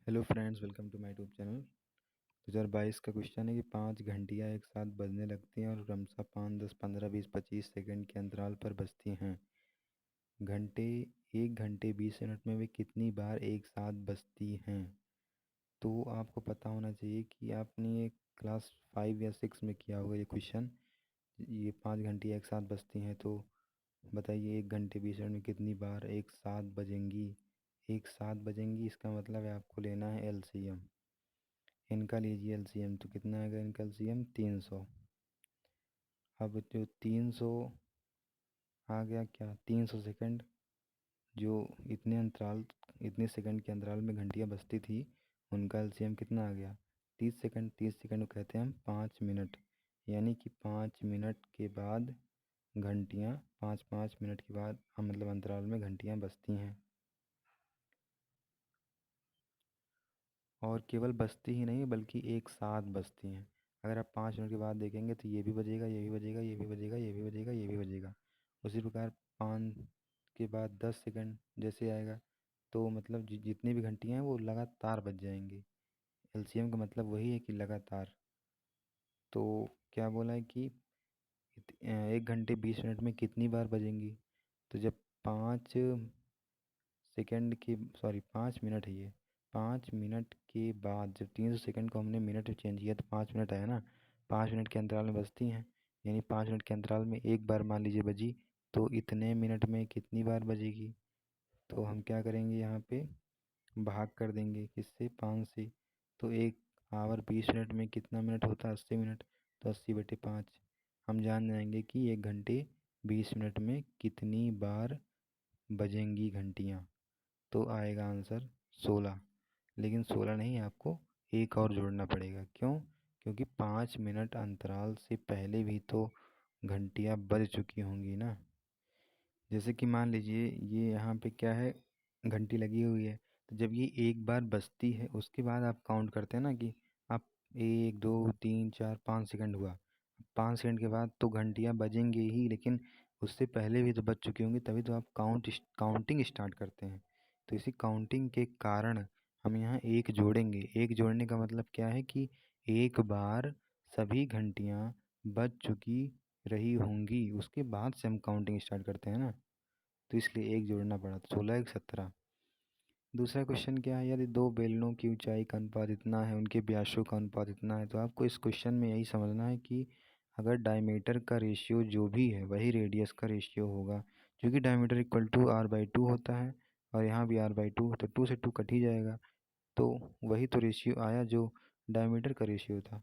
Hello friends, welcome to my YouTube channel. 2022 का question है कि 5 घंटियाँ एक साथ बजने लगती हैं और क्रमशः 5, 10, 15, 20, 25 सेकंड के अंतराल पर बजती हैं। घंटे 1 घंटे 20 मिनट में वे कितनी बार एक साथ बजती हैं? तो आपको पता होना चाहिए कि आपने ये क्लास 5 या 6 में किया होगा ये क्वेश्चन। ये 5 घंटियाँ एक साथ बजती हैं, तो बताइए 1 घंटे 20 मिनट में कितनी बार एक साथ बजेंगी। एक साथ बजेंगी इसका मतलब है आपको लेना है एलसीएम। इनका लीजिए एलसीएम, तो कितना आएगा इनका एलसीएम? 300। अब जो 300 आ गया, क्या 300 सेकंड, जो इतने सेकंड के अंतराल में घंटियाँ बजती थी, उनका एलसीएम कितना आ गया? 30 सेकंड। 30 सेकंड को कहते हैं हम 5 मिनट। यानी कि 5 मिनट के बाद घंटियाँ, 5 5 मिनट के बाद मतलब अंतराल में घंटियाँ बजती हैं। और केवल बजती ही नहीं बल्कि एक साथ बजती हैं। अगर आप 5 मिनट के बाद देखेंगे तो ये भी बजेगा, ये भी बजेगा, ये भी बजेगा, ये भी बजेगा, ये भी बजेगा। उसी प्रकार 5 के बाद 10 सेकंड जैसे आएगा, तो मतलब जितनी भी घंटियाँ हैं वो लगातार बज जाएंगी। एलसीएम का मतलब वही है कि लगातार। तो क्या बोला है कि 1 घंटे 20 मिनट में कितनी बार बजेंगी? तो जब 5 मिनट है ये। 5 मिनट के बाद जब 300 सेकंड को हमने मिनट में चेंज किया तो 5 मिनट आया ना। 5 मिनट के अंतराल में बजती हैं। यानी 5 मिनट के अंतराल में एक बार मान लीजिए बजी, तो इतने मिनट में कितनी बार बजेगी? तो हम क्या करेंगे, यहाँ पे भाग कर देंगे किससे? 5 से। तो 1 आवर 20 मिनट में कितना मिनट होता है? 80 मिनट। तो 80/5 हम जान जाएंगे कि 1 घंटे 20 मिनट में कितनी बार बजेंगी घंटियाँ। तो आएगा आंसर 16। लेकिन 16 नहीं, आपको एक और जोड़ना पड़ेगा। क्यों? क्योंकि 5 मिनट अंतराल से पहले भी तो घंटियाँ बज चुकी होंगी ना। जैसे कि मान लीजिए ये यहाँ पे क्या है, घंटी लगी हुई है। तो जब ये एक बार बजती है उसके बाद आप काउंट करते हैं ना कि आप 1 2 3 4 5 सेकंड हुआ। 5 सेकंड के बाद तो घंटियाँ बजेंगे ही, लेकिन उससे पहले भी तो बज चुकी होंगी, तभी तो आप काउंटिंग स्टार्ट करते हैं। तो इसी काउंटिंग के कारण हम यहाँ एक जोड़ेंगे। एक जोड़ने का मतलब क्या है कि एक बार सभी घंटियाँ बज चुकी रही होंगी, उसके बाद से हम काउंटिंग स्टार्ट करते हैं ना। तो इसलिए एक जोड़ना पड़ा, तो 16 1 17। दूसरा क्वेश्चन क्या है, यदि दो बेलनों की ऊंचाई का अनुपात इतना है, उनके व्यासों का अनुपात इतना है, तो आपको इस क्वेश्चन में यही समझना है कि अगर डायमीटर का रेशियो जो भी है वही रेडियस का रेशियो होगा। क्योंकि डायमीटर इक्वल टू r/2 होता है, और यहाँ भी r/2, तो 2 से 2 कट ही जाएगा। तो वही तो रेशियो आया जो डायमीटर का रेशियो था।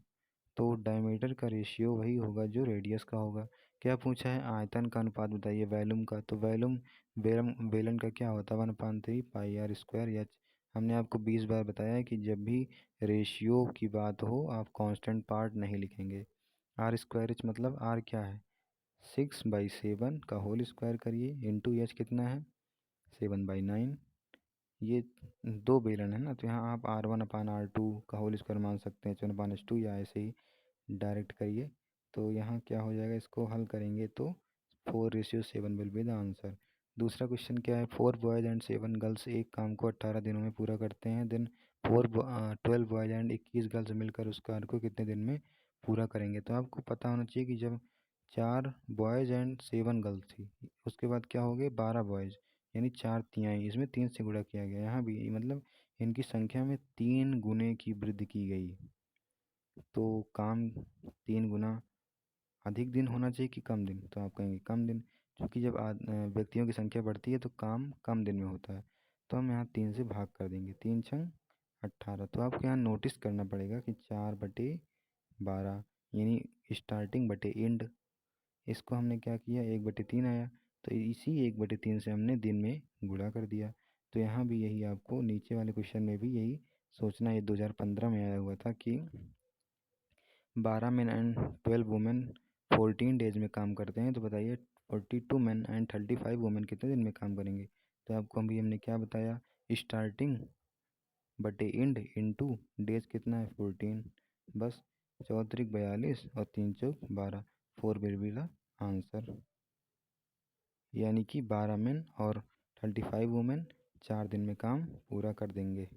तो डायमीटर का रेशियो वही होगा जो रेडियस का होगा। क्या पूछा है? आयतन का अनुपात बताइए वॉल्यूम का। तो वॉल्यूम बेलन का क्या होता है? 1/3πr²h। हमने आपको 20 बार बताया है कि जब भी रेशियो की बात हो आप कांस्टेंट पार्ट नहीं लिखेंगे। r²h मतलब r क्या है? 6/7 का होल स्क्वायर करिए इंटू एच कितना है? 7/9। ये दो बेलन है ना, तो यहाँ आप r1/r2 का होल स्क्वायर मान सकते हैं, 1/2, या ऐसे ही डायरेक्ट करिए। तो यहाँ क्या हो जाएगा, इसको हल करेंगे तो 4:7 विल बी द आंसर। दूसरा क्वेश्चन क्या है, 4 बॉयज एंड 7 गर्ल्स एक काम को 18 दिनों में पूरा करते हैं। देन 12 बॉयज एंड 21 गर्ल्स मिलकर उस कार्य को कितने दिन में पूरा करेंगे? तो आपको पता होना चाहिए कि जब 4 बॉयज़ एंड 7 गर्ल्स थी, उसके बाद क्या हो गए? 12 बॉयज़, यानी 4 तिहाई। इसमें 3 से गुणा किया गया, यहाँ भी मतलब इनकी संख्या में 3 गुने की वृद्धि की गई। तो काम 3 गुना अधिक दिन होना चाहिए कि कम दिन? तो आप कहेंगे कम दिन, क्योंकि जब व्यक्तियों की संख्या बढ़ती है तो काम कम दिन में होता है। तो हम यहाँ 3 से भाग कर देंगे, 3×18। तो आपको यहाँ नोटिस करना पड़ेगा कि 4/12 यानी स्टार्टिंग बटे एंड। इसको हमने क्या किया, 1/3 आया, तो इसी 1/3 से हमने दिन में गुणा कर दिया। तो यहाँ भी यही आपको नीचे वाले क्वेश्चन में भी यही सोचना है। 2015 में आया हुआ था कि 12 मैन एंड 12 वुमेन 14 डेज में काम करते हैं, तो बताइए 42 मैन एंड 35 वुमेन कितने दिन में काम करेंगे? तो आपको अभी हमने क्या बताया, स्टार्टिंग बटे एंड इंटू डेज कितना है? 14। बस 4×42 और 3×4 4 विल बी द आंसर। यानी कि 12 मैन और 35 वुमेन 4 दिन में काम पूरा कर देंगे।